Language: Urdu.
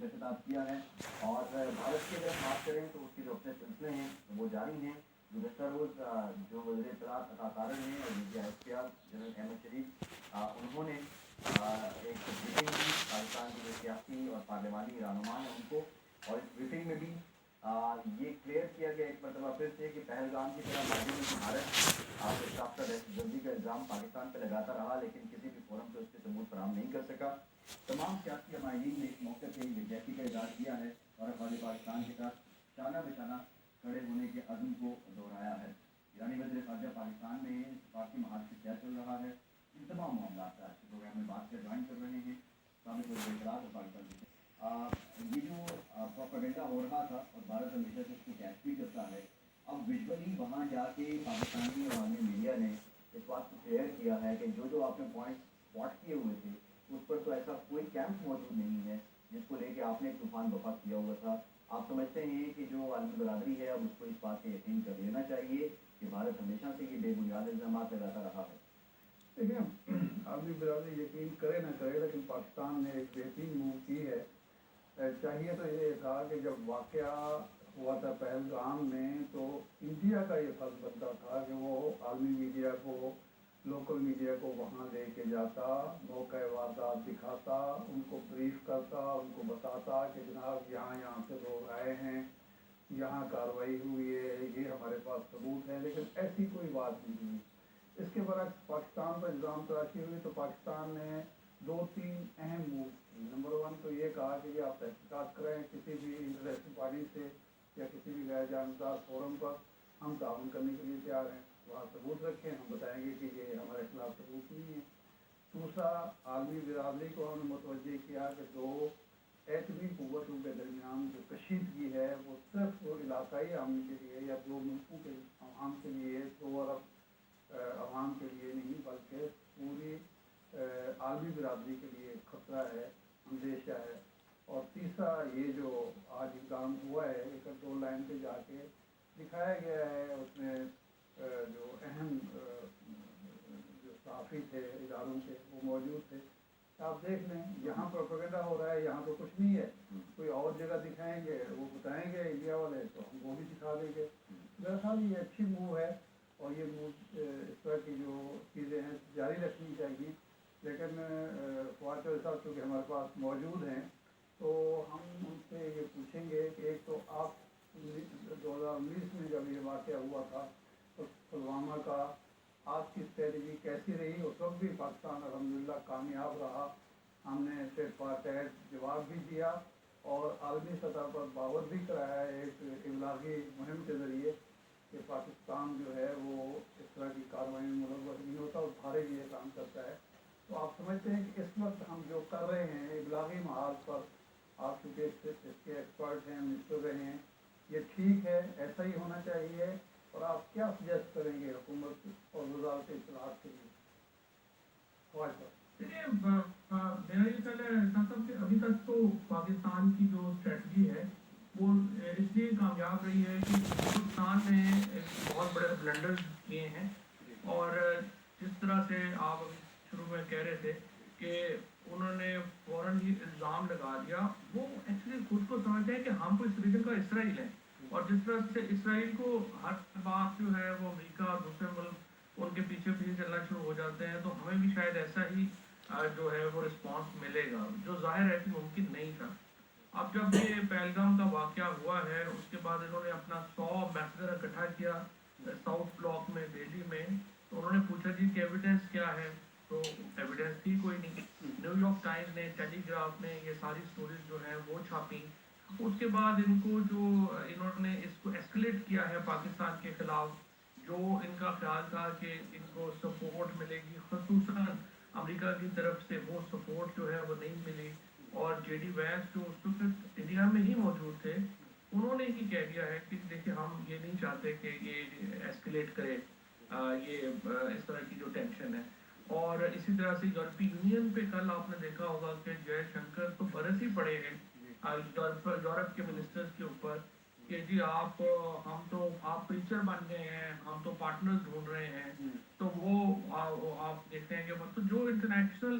سے خطاب کیا ہے اور بھارت کی اگر ہم بات کریں تو اس کے جو اپنے سلسلے ہیں وہ جاری ہیں. گزشتہ روز جو وزیر اطلاعات عطا تارڑ ہیں اور میڈیا اختیار جنرل احمد شریف انہوں نے ایک بریفنگ دی پاکستان کے جو سیاسی اور پارلیمانی رہنما ہیں ان کو, اور اس بریفنگ میں بھی یہ کلیئر کیا گیا ایک مرتبہ پھر سے کہ پہلگام کی طرح ماضی میں بھارت ساختہ دہشت گردی کا الزام پاکستان پہ لگاتا رہا لیکن کسی بھی فورم پہ اس کے ثبوت فراہم نہیں کر سکا. تمام سیاسی ماہرین نے اس موقع پہ یکجہتی کا اظہار کیا ہے اور افواج پاکستان کے ساتھ شانہ بشانہ کھڑے ہونے کے عزم کو دہرایا ہے. ایرانی وزیر خارجہ پاکستان میں اتفاقی محاذ سے کیا چل رہا ہے, ان تمام معاملات کا آج کے پروگرام میں بات کر جوائن کر رہے ہیں سابق وزیر اطلاعات اور پاکستان کے. یہ جو پروپیگنڈا ہو رہا تھا اور بھارت ہمیشہ سے اس کو کیچ بھی کرتا ہے, اب ویژولی وہاں جا کے پاکستانی اور عالمی میڈیا نے اس بات کو کلیئر کیا ہے کہ جو آپ نے پوائنٹس اسپاٹ کیے ہوئے تھے اس پر تو ایسا کوئی کیمپ موجود نہیں ہے جس کو لے کے آپ نے ایک طوفان برپا کیا ہوا تھا. آپ سمجھتے ہیں کہ جو عالمی برادری ہے اب اس کو اس بات پہ یقین کر لینا چاہیے کہ بھارت ہمیشہ سے یہ بے بنیاد الزامات لگاتا رہا ہے. دیکھیں, عالمی برادری یقین کرے نہ کرے لیکن پاکستان نے ایک بہترین موو کی ہے. چاہیے تو یہ تھا کہ جب واقعہ ہوا تھا پہلگام میں تو انڈیا کا یہ فرض بنتا تھا کہ وہ عالمی میڈیا کو, لوکل میڈیا کو وہاں لے کے جاتا, موقع واردات دکھاتا, ان کو بریف کرتا, ان کو بتاتا کہ جناب یہاں سے لوگ آئے ہیں, یہاں کارروائی ہوئی ہے, یہ ہمارے پاس ثبوت ہے. لیکن ایسی کوئی بات نہیں ہوئی. اس کے برعکس پاکستان پر الزام تراشی ہوئی تو پاکستان نے 2-3 اہم موو کی. نمبر 1 تو یہ کہا کہ یہ آپ تحقیقات کریں کسی بھی انٹرنیشنل باڈی سے یا کسی بھی غیر جانبدار فورم پر, ہم تعاون کرنے کے لیے تیار ہیں. وہاں ثبوت رکھیں, ہم بتائیں گے کہ یہ ہمارے خلاف ثبوت نہیں ہے. دوسرا, عالمی برادری کو ہم نے متوجہ کیا کہ 2 ایٹمی قوتوں کے درمیان جو کشیدگی ہے وہ صرف وہ علاقائی عوام کے لیے یا 2 ملکوں کے عوام کے لیے, 2 ارب عوام کے لیے نہیں بلکہ پوری عالمی برادری کے لیے خطرہ ہے, اندیشہ ہے. اور تیسرا, یہ جو آج اقدام ہوا ہے ایک 2 لائن پہ جا کے دکھایا گیا ہے, اس میں جو اہم جو صحافی تھے اداروں کے وہ موجود تھے. آپ دیکھ لیں یہاں پروپیگنڈا ہو رہا ہے, یہاں تو کچھ نہیں ہے. کوئی اور جگہ دکھائیں گے, وہ بتائیں گے انڈیا والے تو ہم وہ بھی دکھا دیں گے. دراصل یہ اچھی موو ہے اور یہ موو اس طرح کی جو چیزیں ہیں جاری رکھنی چاہیے. لیکن فواد صاحب چونکہ ہمارے پاس موجود ہیں تو ہم ان سے یہ پوچھیں گے کہ ایک تو آپ 2019 میں جب یہ واقعہ ہوا تھا تو پلوامہ کا آپ کی اسٹریٹجی کیسی رہی؟ اس وقت بھی پاکستان الحمدللہ کامیاب رہا, ہم نے ٹیٹ فار ٹیٹ جواب بھی دیا اور عالمی سطح پر باور بھی کرایا ہے ایک ابلاغی مہم کے ذریعے کہ پاکستان جو ہے وہ اس طرح کی کارروائی میں ملوث نہیں ہوتا اور بھارے بھی یہ کام کرتا ہے. تو آپ سمجھتے ہیں کہ اس وقت ہم جو کر رہے ہیں ابلاغی محاذ پر, آپ چونکہ اس کے ایکسپرٹ ہیں, مستر رہے ہیں, یہ ٹھیک ہے, ایسا ہی ہونا چاہیے؟ اور آپ کیا سجیسٹ کریں گے حکومت اور وزارت اطلاعات کے لیے؟ دیکھیے, میرا یہ خیال ہے صاحب کہ ابھی تک تو پاکستان کی جو اسٹریٹجی ہے وہ اس لیے کامیاب رہی ہے کہ ہندوستان نے بہت بڑے بلنڈرز کیے ہیں. اور جس طرح سے آپ ابھی شروع میں کہہ رہے تھے کہ انہوں نے فوراً ہی الزام لگا دیا, وہ ایکچولی خود کو سمجھتے ہیں کہ ہم کو اس ریجن کا اسرائیل ہے. اور جس طرح سے اسرائیل کو ہر بات جو ہے وہ امریکہ اور دوسرے ملک ان کے پیچھے چلنا شروع ہو جاتے ہیں, تو ہمیں بھی شاید ایسا ہی جو ہے وہ رسپانس ملے گا, جو ظاہر ہے کہ ممکن نہیں تھا. اب جب یہ پہلگام کا واقعہ ہوا ہے اس کے بعد انہوں نے اپنا 100 ایمبیسڈر اکٹھا کیا ساؤتھ بلاک میں, دہلی میں. تو انہوں نے پوچھا جی کہ ایویڈنس کیا ہے, تو ایویڈنس تھی کوئی نہیں. نیو یارک ٹائمز نے, ٹیلی گراف نے یہ ساری سٹوریز جو ہیں وہ چھاپیں. اس کے بعد ان کو جو انہوں نے اس کو ایسکلیٹ کیا ہے پاکستان کے خلاف, جو ان کا خیال تھا کہ ان کو سپورٹ ملے گی خصوصاً امریکہ کی طرف سے, وہ سپورٹ جو ہے وہ نہیں ملی. اور جے ڈی وینس جو اس وقت انڈیا میں ہی موجود تھے, انہوں نے ہی کہہ دیا ہے کہ دیکھیں ہم یہ نہیں چاہتے کہ یہ ایسکلیٹ کرے یہ اس طرح کی جو ٹینشن ہے. اور اسی طرح سے یورپی یونین پہ کل آپ نے دیکھا ہوگا کہ جے شنکر تو برس ہی پڑے ہیں یورپ کے منسٹرز کے اوپر کہ جی آپ پریچر بن گئے ہیں, ہم تو پارٹنرز ڈھونڈ رہے ہیں. تو وہ آپ دیکھتے ہیں کہ مطلب جو انٹرنیشنل